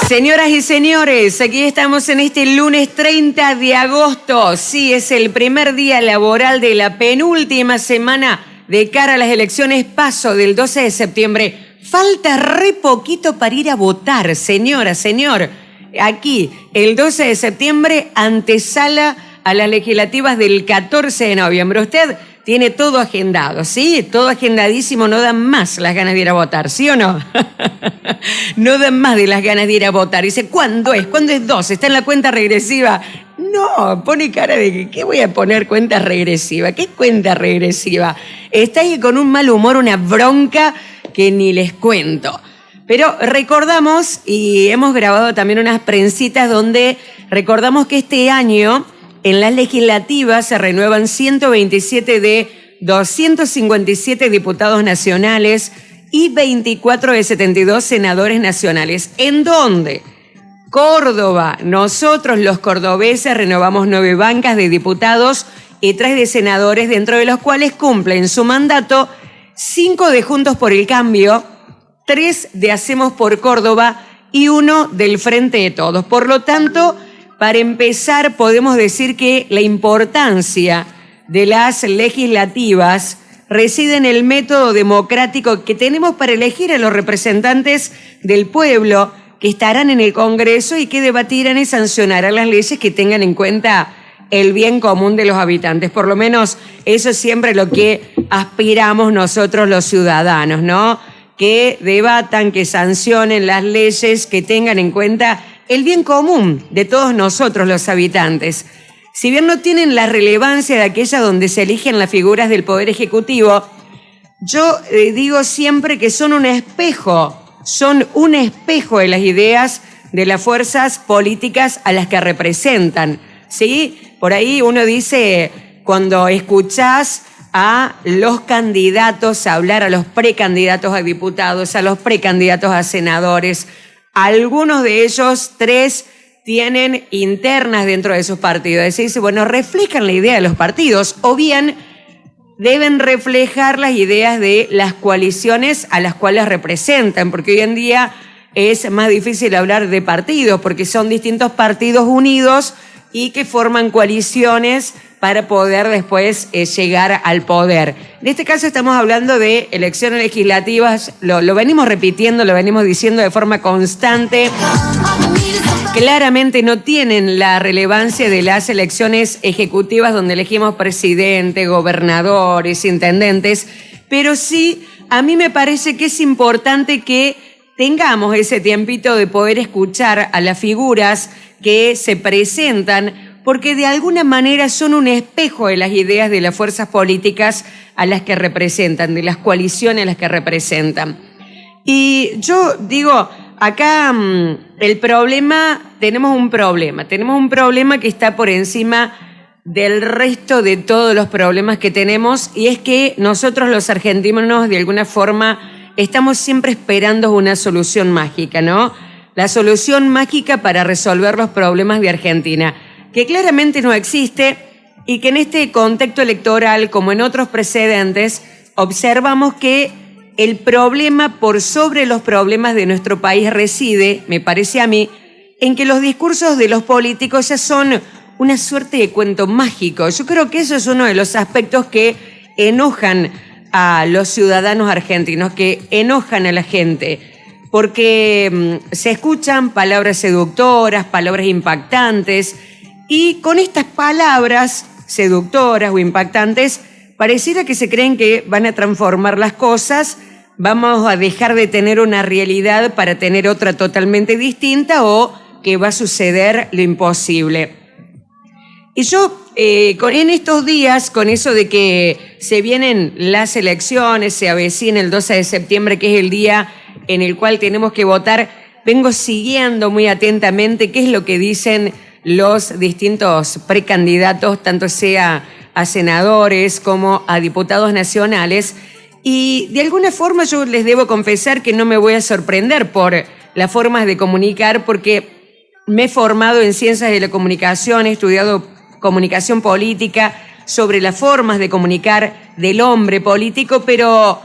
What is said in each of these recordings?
Señoras y señores, aquí estamos en este lunes 30 de agosto. Sí, es el primer día laboral de la penúltima semana de cara a las elecciones PASO del 12 de septiembre. Falta re poquito para ir a votar, señora, señor. Aquí, el 12 de septiembre, antesala a las legislativas del 14 de noviembre. Usted tiene todo agendado, ¿sí? Todo agendadísimo, no dan más las ganas de ir a votar, ¿sí o no? No dan más de las ganas de ir a votar. Dice, ¿cuándo es? ¿Cuándo es 12? ¿Está en la cuenta regresiva? No, pone cara de que, ¿qué voy a poner cuenta regresiva? ¿Qué cuenta regresiva? Está ahí con un mal humor, una bronca que ni les cuento. Pero recordamos, y hemos grabado también unas prensitas donde recordamos que este año en las legislativas se renuevan 127 de 257 diputados nacionales y 24 de 72 senadores nacionales. ¿En dónde? Córdoba. Nosotros los cordobeses renovamos 9 bancas de diputados y 3 de senadores, dentro de los cuales cumplen su mandato 5 de Juntos por el Cambio, 3 de Hacemos por Córdoba y 1 del Frente de Todos. Por lo tanto, para empezar, podemos decir que la importancia de las legislativas reside en el método democrático que tenemos para elegir a los representantes del pueblo que estarán en el Congreso y que debatirán y sancionarán las leyes que tengan en cuenta el bien común de los habitantes. Por lo menos eso es siempre lo que aspiramos nosotros los ciudadanos, ¿no? Que debatan, que sancionen las leyes que tengan en cuenta el bien común de todos nosotros los habitantes. Si bien no tienen la relevancia de aquella donde se eligen las figuras del Poder Ejecutivo, yo digo siempre que son un espejo de las ideas de las fuerzas políticas a las que representan, ¿sí? Por ahí uno dice, cuando escuchás a los candidatos hablar, a los precandidatos a diputados, a los precandidatos a senadores, algunos de ellos, 3, tienen internas dentro de sus partidos. Es decir, bueno, reflejan la idea de los partidos o bien deben reflejar las ideas de las coaliciones a las cuales representan, porque hoy en día es más difícil hablar de partidos, porque son distintos partidos unidos y que forman coaliciones para poder después llegar al poder. En este caso estamos hablando de elecciones legislativas, lo venimos repitiendo, lo venimos diciendo de forma constante. Claramente no tienen la relevancia de las elecciones ejecutivas donde elegimos presidente, gobernadores, intendentes, pero sí a mí me parece que es importante que tengamos ese tiempito de poder escuchar a las figuras que se presentan, porque de alguna manera son un espejo de las ideas de las fuerzas políticas a las que representan, de las coaliciones a las que representan. Y yo digo, acá tenemos un problema que está por encima del resto de todos los problemas que tenemos, y es que nosotros los argentinos de alguna forma estamos siempre esperando una solución mágica, ¿no? La solución mágica para resolver los problemas de Argentina, que claramente no existe y que en este contexto electoral, como en otros precedentes, observamos que el problema por sobre los problemas de nuestro país reside, me parece a mí, en que los discursos de los políticos ya son una suerte de cuento mágico. Yo creo que eso es uno de los aspectos que enojan a los ciudadanos argentinos, que enojan a la gente, porque se escuchan palabras seductoras, palabras impactantes, y con estas palabras seductoras o impactantes, pareciera que se creen que van a transformar las cosas, vamos a dejar de tener una realidad para tener otra totalmente distinta, o que va a suceder lo imposible. Y yo, en estos días, con eso de que se vienen las elecciones, se avecina el 12 de septiembre, que es el día en el cual tenemos que votar, vengo siguiendo muy atentamente qué es lo que dicen los distintos precandidatos, tanto sea a senadores como a diputados nacionales, y de alguna forma yo les debo confesar que no me voy a sorprender por las formas de comunicar, porque me he formado en ciencias de la comunicación, he estudiado comunicación política, sobre las formas de comunicar del hombre político, pero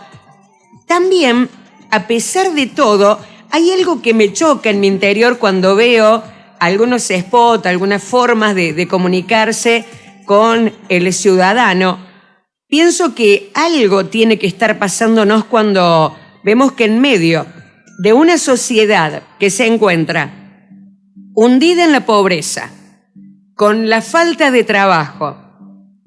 también, a pesar de todo, hay algo que me choca en mi interior cuando veo algunos spots, algunas formas de comunicarse con el ciudadano. Pienso que algo tiene que estar pasándonos cuando vemos que en medio de una sociedad que se encuentra hundida en la pobreza, con la falta de trabajo,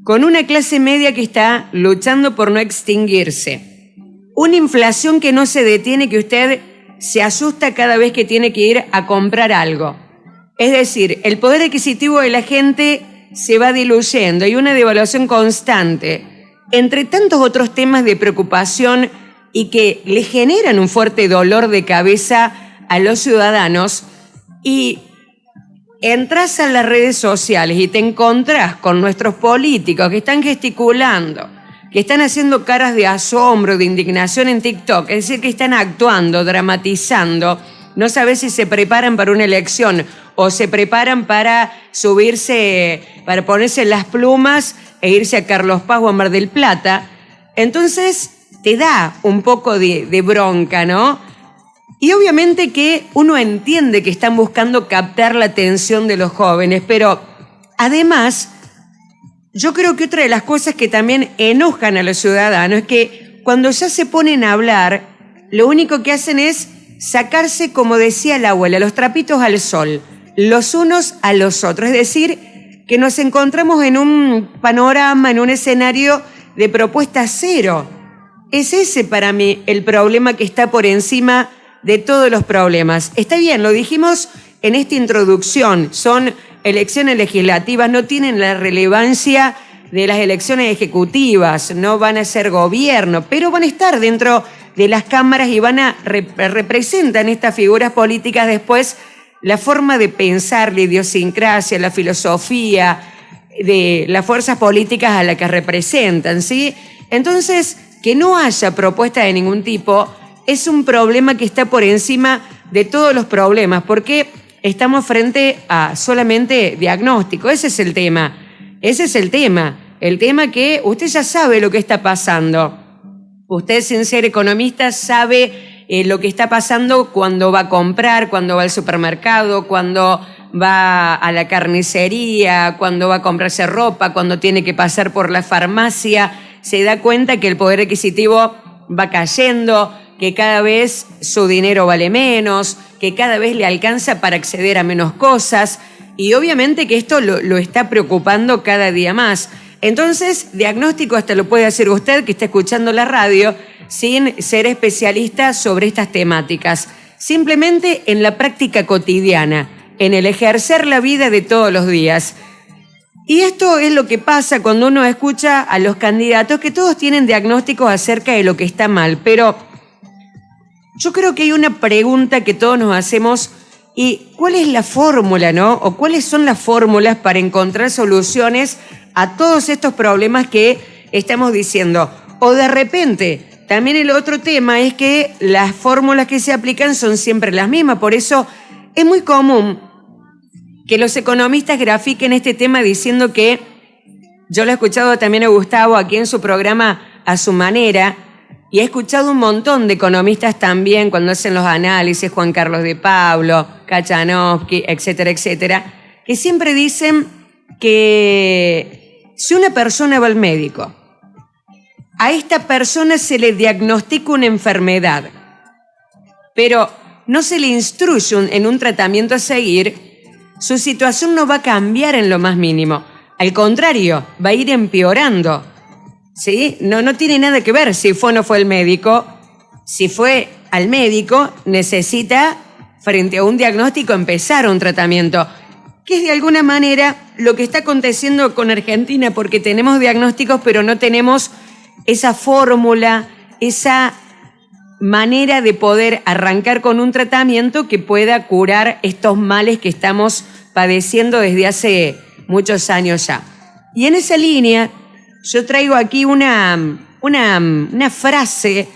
con una clase media que está luchando por no extinguirse, una inflación que no se detiene, que usted se asusta cada vez que tiene que ir a comprar algo. Es decir, el poder adquisitivo de la gente se va diluyendo y una devaluación constante, entre tantos otros temas de preocupación y que le generan un fuerte dolor de cabeza a los ciudadanos, y entras a las redes sociales y te encontrás con nuestros políticos que están gesticulando, que están haciendo caras de asombro, de indignación en TikTok, es decir, que están actuando, dramatizando. No sabes si se preparan para una elección o se preparan para subirse, para ponerse las plumas e irse a Carlos Paz o a Mar del Plata. Entonces te da un poco de bronca, ¿no? Y obviamente que uno entiende que están buscando captar la atención de los jóvenes, pero además yo creo que otra de las cosas que también enojan a los ciudadanos es que cuando ya se ponen a hablar, lo único que hacen es sacarse, como decía la abuela, los trapitos al sol, los unos a los otros. Es decir, que nos encontramos en un panorama, en un escenario de propuesta cero. Es ese para mí el problema que está por encima de todos los problemas. Está bien, lo dijimos en esta introducción, son elecciones legislativas, no tienen la relevancia de las elecciones ejecutivas, no van a ser gobierno, pero van a estar dentro de las cámaras y representan estas figuras políticas después la forma de pensar, la idiosincrasia, la filosofía de las fuerzas políticas a las que representan, ¿sí? Entonces, que no haya propuesta de ningún tipo es un problema que está por encima de todos los problemas, porque estamos frente a solamente diagnóstico. Ese es el tema. Ese es el tema. El tema que usted ya sabe lo que está pasando. Usted, sin ser economista, sabe lo que está pasando cuando va a comprar, cuando va al supermercado, cuando va a la carnicería, cuando va a comprarse ropa, cuando tiene que pasar por la farmacia. Se da cuenta que el poder adquisitivo va cayendo, que cada vez su dinero vale menos, que cada vez le alcanza para acceder a menos cosas, y obviamente que esto lo está preocupando cada día más. Entonces, diagnóstico hasta lo puede hacer usted que está escuchando la radio sin ser especialista sobre estas temáticas. Simplemente en la práctica cotidiana, en el ejercer la vida de todos los días. Y esto es lo que pasa cuando uno escucha a los candidatos, que todos tienen diagnósticos acerca de lo que está mal, pero yo creo que hay una pregunta que todos nos hacemos, y ¿cuál es la fórmula, no? O ¿cuáles son las fórmulas para encontrar soluciones a todos estos problemas que estamos diciendo? O de repente, también el otro tema es que las fórmulas que se aplican son siempre las mismas. Por eso es muy común que los economistas grafiquen este tema diciendo que, yo lo he escuchado también a Gustavo aquí en su programa a su manera, y he escuchado un montón de economistas también cuando hacen los análisis, Juan Carlos de Pablo, Kachanowski, etcétera, etcétera, que siempre dicen que si una persona va al médico, a esta persona se le diagnostica una enfermedad, pero no se le instruye en un tratamiento a seguir, su situación no va a cambiar en lo más mínimo. Al contrario, va a ir empeorando. ¿Sí? No tiene nada que ver si fue o no fue el médico. Si fue al médico, necesita, frente a un diagnóstico, empezar un tratamiento. Que es de alguna manera lo que está aconteciendo con Argentina, porque tenemos diagnósticos, pero no tenemos esa fórmula, esa manera de poder arrancar con un tratamiento que pueda curar estos males que estamos padeciendo desde hace muchos años ya. Y en esa línea, yo traigo aquí una frase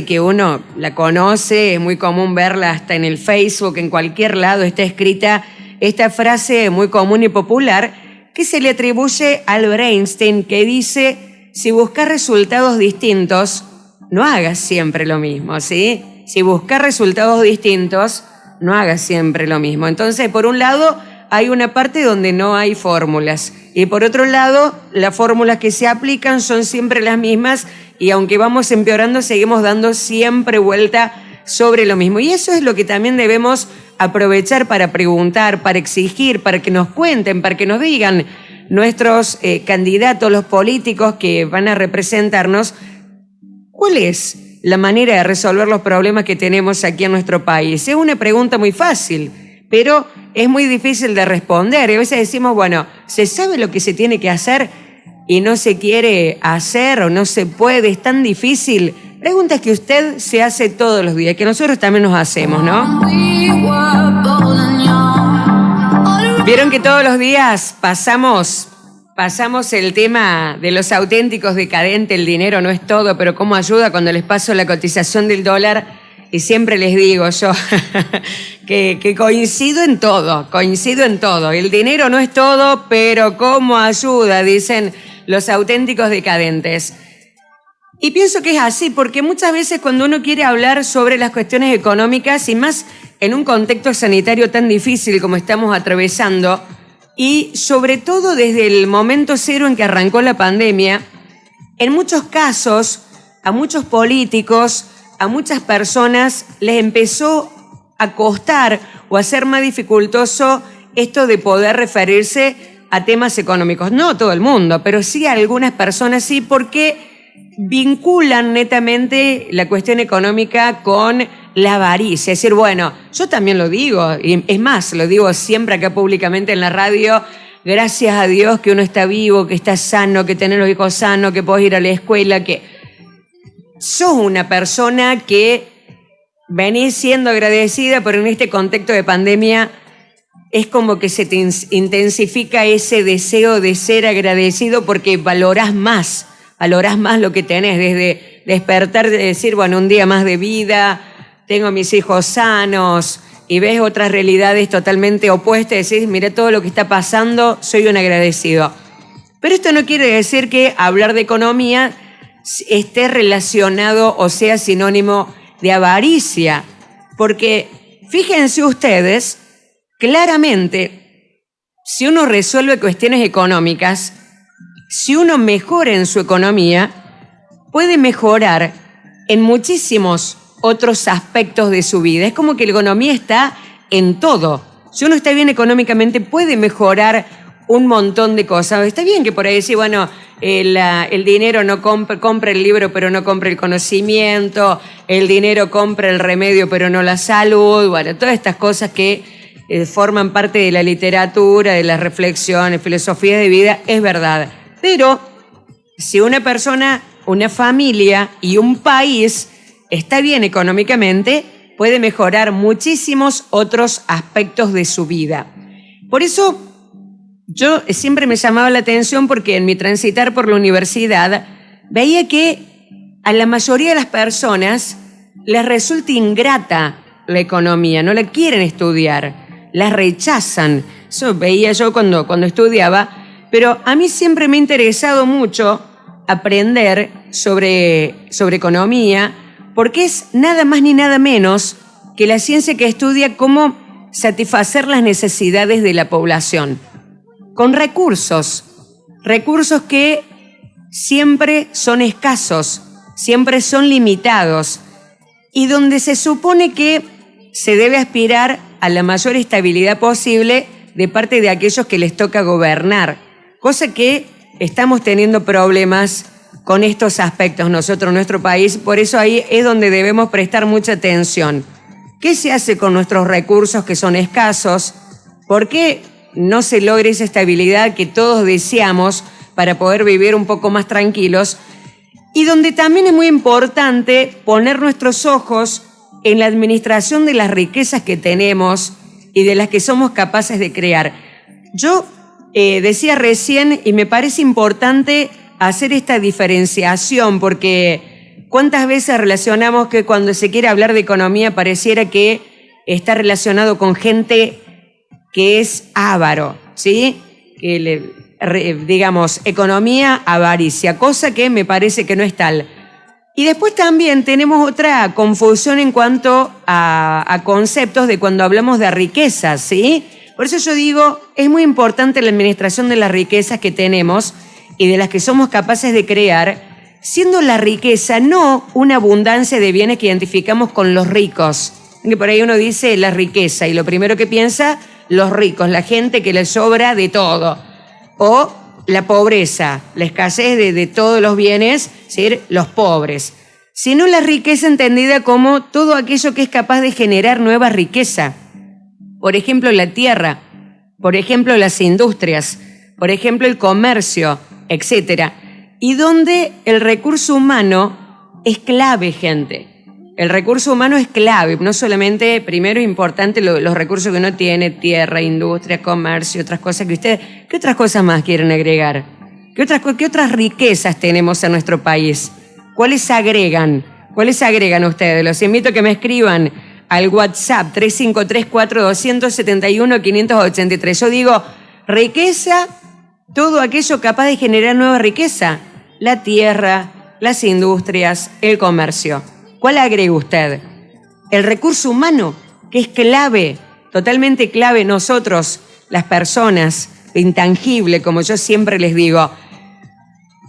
que uno la conoce, es muy común verla hasta en el Facebook, en cualquier lado está escrita esta frase muy común y popular que se le atribuye a Albert Einstein, que dice: si buscas resultados distintos, no hagas siempre lo mismo, ¿sí? si buscas resultados distintos, no hagas siempre lo mismo. Entonces, por un lado, hay una parte donde no hay fórmulas. Y por otro lado, las fórmulas que se aplican son siempre las mismas y aunque vamos empeorando, seguimos dando siempre vuelta sobre lo mismo. Y eso es lo que también debemos aprovechar para preguntar, para exigir, para que nos cuenten, para que nos digan nuestros candidatos, los políticos que van a representarnos, ¿cuál es la manera de resolver los problemas que tenemos aquí en nuestro país? Es una pregunta muy fácil, pero es muy difícil de responder. Y a veces decimos, bueno, ¿se sabe lo que se tiene que hacer y no se quiere hacer o no se puede? Es tan difícil. Preguntas que usted se hace todos los días, que nosotros también nos hacemos, ¿no? Vieron que todos los días pasamos el tema de los auténticos decadentes, el dinero no es todo, pero cómo ayuda cuando les paso la cotización del dólar. Y siempre les digo yo que coincido en todo. El dinero no es todo, pero cómo ayuda, dicen los auténticos decadentes. Y pienso que es así, porque muchas veces cuando uno quiere hablar sobre las cuestiones económicas, y más en un contexto sanitario tan difícil como estamos atravesando, y sobre todo desde el momento cero en que arrancó la pandemia, en muchos casos, a muchos políticos, a muchas personas les empezó a costar o a ser más dificultoso esto de poder referirse a temas económicos. No todo el mundo, pero sí a algunas personas sí, porque vinculan netamente la cuestión económica con la avaricia. Es decir, bueno, yo también lo digo, y es más, lo digo siempre acá públicamente en la radio, gracias a Dios que uno está vivo, que está sano, que tiene los hijos sanos, que podés ir a la escuela, que sos una persona que venís siendo agradecida, pero en este contexto de pandemia es como que se te intensifica ese deseo de ser agradecido porque valorás más lo que tenés, desde despertar, de decir, bueno, un día más de vida, tengo mis hijos sanos, y ves otras realidades totalmente opuestas, decís, mira todo lo que está pasando, soy un agradecido. Pero esto no quiere decir que hablar de economía esté relacionado o sea sinónimo de avaricia, porque fíjense ustedes, claramente, si uno resuelve cuestiones económicas, si uno mejora en su economía, puede mejorar en muchísimos otros aspectos de su vida. Es como que la economía está en todo. Si uno está bien económicamente, puede mejorar un montón de cosas. Está bien que por ahí decir, bueno, el dinero no compra el libro, pero no compra el conocimiento, el dinero compra el remedio, pero no la salud. Bueno, todas estas cosas que forman parte de la literatura, de las reflexiones, filosofía de vida, es verdad. Pero si una persona, una familia y un país está bien económicamente, puede mejorar muchísimos otros aspectos de su vida. Por eso yo siempre me llamaba la atención porque en mi transitar por la universidad veía que a la mayoría de las personas les resulta ingrata la economía, no la quieren estudiar, la rechazan. Eso veía yo cuando estudiaba, pero a mí siempre me ha interesado mucho aprender sobre economía, porque es nada más ni nada menos que la ciencia que estudia cómo satisfacer las necesidades de la población, con recursos que siempre son escasos, siempre son limitados, y donde se supone que se debe aspirar a la mayor estabilidad posible de parte de aquellos que les toca gobernar. Cosa que estamos teniendo problemas con estos aspectos nosotros, nuestro país, por eso ahí es donde debemos prestar mucha atención. ¿Qué se hace con nuestros recursos que son escasos? ¿Por qué no se logra esa estabilidad que todos deseamos para poder vivir un poco más tranquilos? Y donde también es muy importante poner nuestros ojos en la administración de las riquezas que tenemos y de las que somos capaces de crear. Yo decía recién, y me parece importante hacer esta diferenciación, porque ¿cuántas veces relacionamos que cuando se quiere hablar de economía pareciera que está relacionado con gente que es avaro, ¿sí? Digamos, economía, avaricia, cosa que me parece que no es tal. Y después también tenemos otra confusión en cuanto a conceptos de cuando hablamos de riquezas, ¿sí? Por eso yo digo, es muy importante la administración de las riquezas que tenemos y de las que somos capaces de crear, siendo la riqueza no una abundancia de bienes que identificamos con los ricos. Que por ahí uno dice la riqueza y lo primero que piensa, los ricos, la gente que les sobra de todo. O la pobreza, la escasez de todos los bienes, ¿sí? Los pobres. Sino la riqueza entendida como todo aquello que es capaz de generar nueva riqueza. Por ejemplo, la tierra, por ejemplo, las industrias, por ejemplo, el comercio, etc. Y donde el recurso humano es clave, gente. El recurso humano es clave, no solamente, primero es importante los recursos que uno tiene, tierra, industria, comercio, otras cosas que ustedes, ¿qué otras cosas más quieren agregar? ¿Qué otras riquezas tenemos en nuestro país? ¿Cuáles agregan? ¿Cuáles agregan ustedes? Los invito a que me escriban al WhatsApp 353-471-583. Yo digo, riqueza, todo aquello capaz de generar nueva riqueza. La tierra, las industrias, el comercio. ¿Cuál agrega usted? El recurso humano, que es clave, totalmente clave nosotros, las personas, intangible, como yo siempre les digo.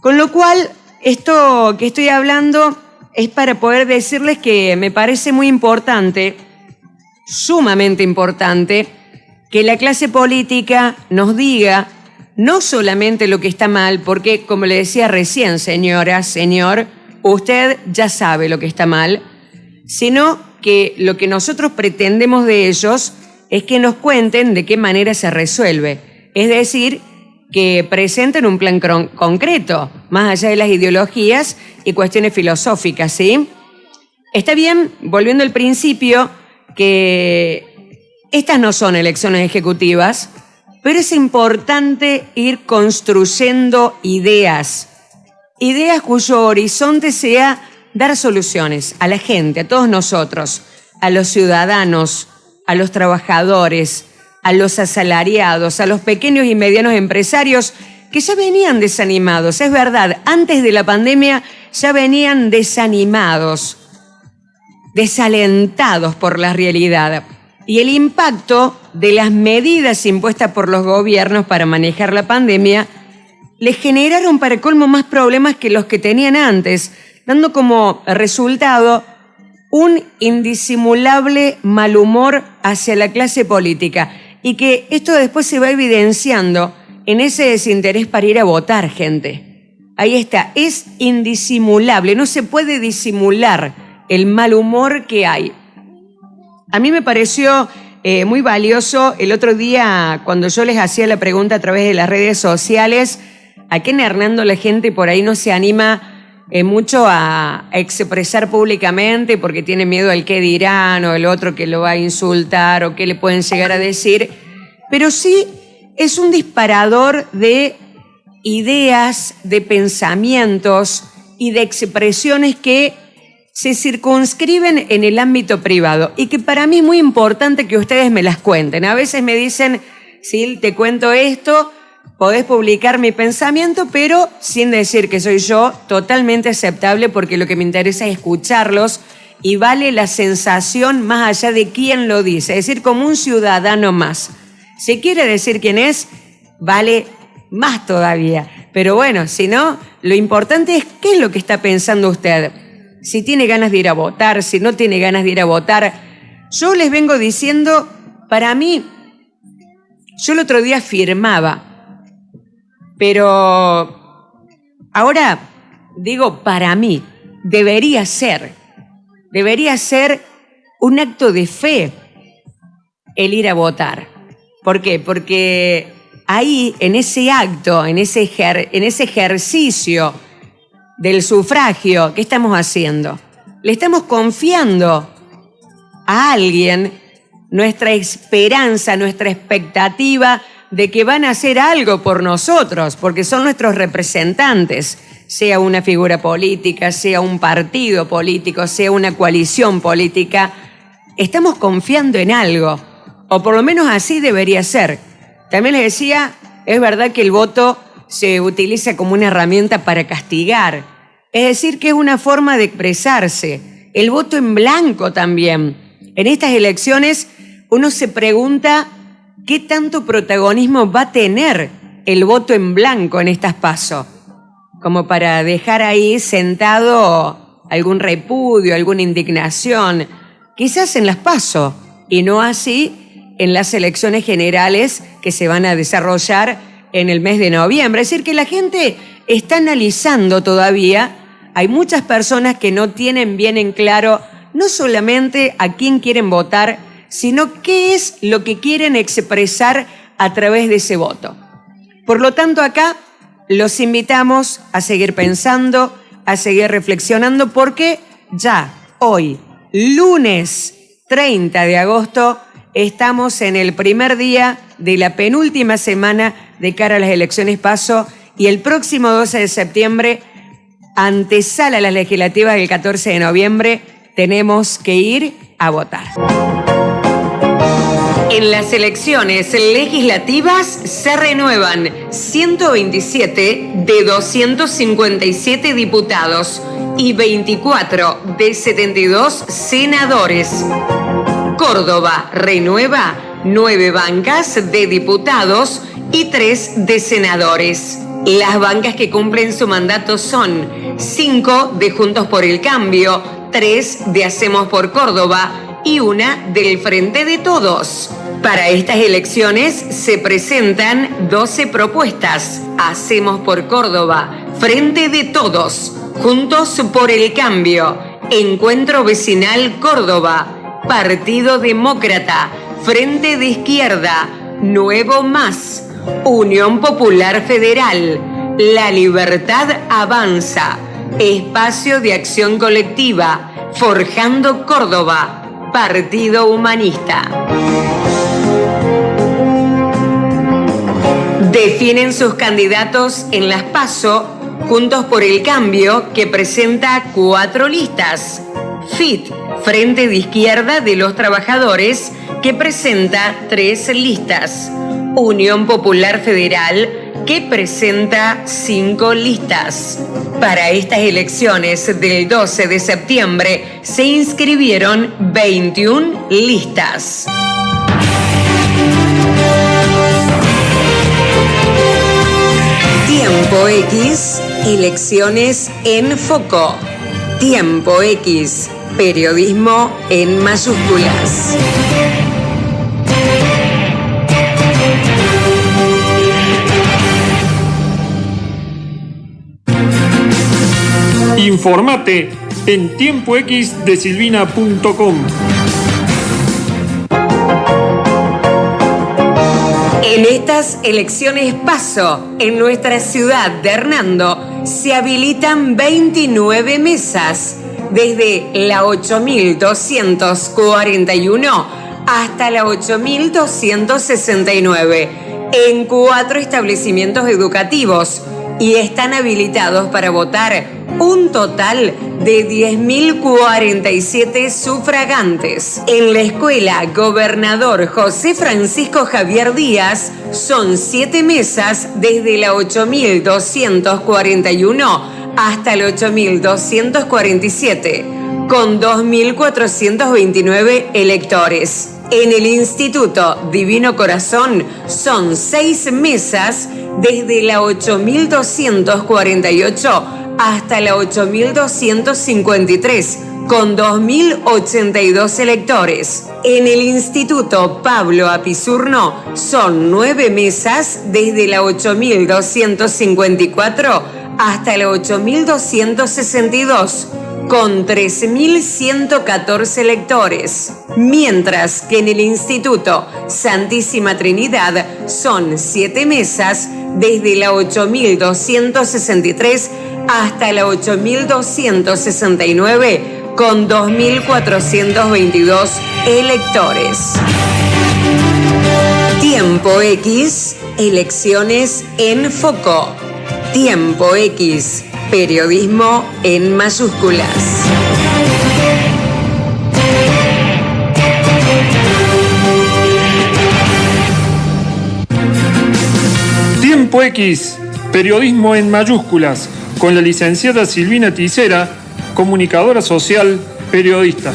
Con lo cual, esto que estoy hablando es para poder decirles que me parece muy importante, sumamente importante, que la clase política nos diga no solamente lo que está mal, porque como le decía recién, señora, señor, usted ya sabe lo que está mal, sino que lo que nosotros pretendemos de ellos es que nos cuenten de qué manera se resuelve. Es decir, que presenten un plan concreto, más allá de las ideologías y cuestiones filosóficas, ¿sí? Está bien, volviendo al principio, que estas no son elecciones ejecutivas, pero es importante ir construyendo ideas cuyo horizonte sea dar soluciones a la gente, a todos nosotros, a los ciudadanos, a los trabajadores, a los asalariados, a los pequeños y medianos empresarios que ya venían desanimados. Es verdad, antes de la pandemia ya venían desanimados, desalentados por la realidad. Y el impacto de las medidas impuestas por los gobiernos para manejar la pandemia les generaron para colmo más problemas que los que tenían antes, dando como resultado un indisimulable mal humor hacia la clase política y que esto después se va evidenciando en ese desinterés para ir a votar, gente. Ahí está, es indisimulable, no se puede disimular el mal humor que hay. A mí me pareció muy valioso el otro día cuando yo les hacía la pregunta a través de las redes sociales. Aquí en Hernando la gente por ahí no se anima mucho a expresar públicamente porque tiene miedo al qué dirán o el otro que lo va a insultar o qué le pueden llegar a decir, pero sí es un disparador de ideas, de pensamientos y de expresiones que se circunscriben en el ámbito privado y que para mí es muy importante que ustedes me las cuenten. A veces me dicen, sí, te cuento esto, podés publicar mi pensamiento, pero sin decir que soy yo, totalmente aceptable porque lo que me interesa es escucharlos y vale la sensación más allá de quién lo dice, es decir, como un ciudadano más. Si quiere decir quién es, vale más todavía. Pero bueno, si no, lo importante es qué es lo que está pensando usted. Si tiene ganas de ir a votar, si no tiene ganas de ir a votar. Yo les vengo diciendo, para mí, yo el otro día firmaba, pero ahora digo, para mí, debería ser un acto de fe el ir a votar. ¿Por qué? Porque ahí, en ese acto, en ese ejercicio del sufragio, ¿qué estamos haciendo? Le estamos confiando a alguien nuestra esperanza, nuestra expectativa de que van a hacer algo por nosotros, porque son nuestros representantes, sea una figura política, sea un partido político, sea una coalición política. Estamos confiando en algo, o por lo menos así debería ser. También les decía, es verdad que el voto se utiliza como una herramienta para castigar, Es decir, que es una forma de expresarse. El voto en blanco también. En estas elecciones uno se pregunta qué tanto protagonismo va a tener el voto en blanco en estas PASO, como para dejar ahí sentado algún repudio, alguna indignación, quizás en las PASO, y no así en las elecciones generales que se van a desarrollar en el mes de noviembre. Es decir, que la gente está analizando todavía. Hay muchas personas que no tienen bien en claro no solamente a quién quieren votar, sino qué es lo que quieren expresar a través de ese voto. Por lo tanto, acá los invitamos a seguir pensando, a seguir reflexionando, porque ya hoy, lunes 30 de agosto, estamos en el primer día de la penúltima semana de cara a las elecciones PASO, y el próximo 12 de septiembre, antesala a las legislativas del 14 de noviembre, tenemos que ir a votar. En las elecciones legislativas se renuevan 127 de 257 diputados y 24 de 72 senadores. Córdoba renueva 9 bancas de diputados y 3 de senadores. Las bancas que cumplen su mandato son 5 de Juntos por el Cambio, 3 de Hacemos por Córdoba y 1 del Frente de Todos. Para estas elecciones se presentan 12 propuestas. Hacemos por Córdoba, Frente de Todos, Juntos por el Cambio, Encuentro Vecinal Córdoba, Partido Demócrata, Frente de Izquierda, Nuevo Más, Unión Popular Federal, La Libertad Avanza, Espacio de Acción Colectiva, Forjando Córdoba, Partido Humanista. Definen sus candidatos en las PASO Juntos por el Cambio, que presenta 4 listas. FIT, Frente de Izquierda de los Trabajadores, que presenta 3 listas. Unión Popular Federal, que presenta 5 listas. Para estas elecciones del 12 de septiembre se inscribieron 21 listas. Tiempo X, elecciones en foco. Tiempo X, periodismo en mayúsculas. Informate en tiempoxdesilvina.com. En estas elecciones PASO, en nuestra ciudad de Hernando, se habilitan 29 mesas, desde la 8.241 hasta la 8.269, en 4 establecimientos educativos, y están habilitados para votar un total de 10.047 sufragantes. En la escuela Gobernador José Francisco Javier Díaz son 7 mesas, desde la 8.241 hasta la 8.247, con 2.429 electores. En el Instituto Divino Corazón son 6 mesas, desde la 8.248 hasta la 8.253, con 2.082 electores. En el Instituto Pablo Apizurno son 9 mesas, desde la 8.254 hasta la 8.262, con 3.114 electores. Mientras que en el Instituto Santísima Trinidad son 7 mesas, desde la 8.263 hasta la 8.269, con 2.422 electores. Tiempo X, elecciones en foco. Tiempo X, periodismo en mayúsculas. Tiempo X, periodismo en mayúsculas, con la licenciada Silvina Tisera, comunicadora social, periodista.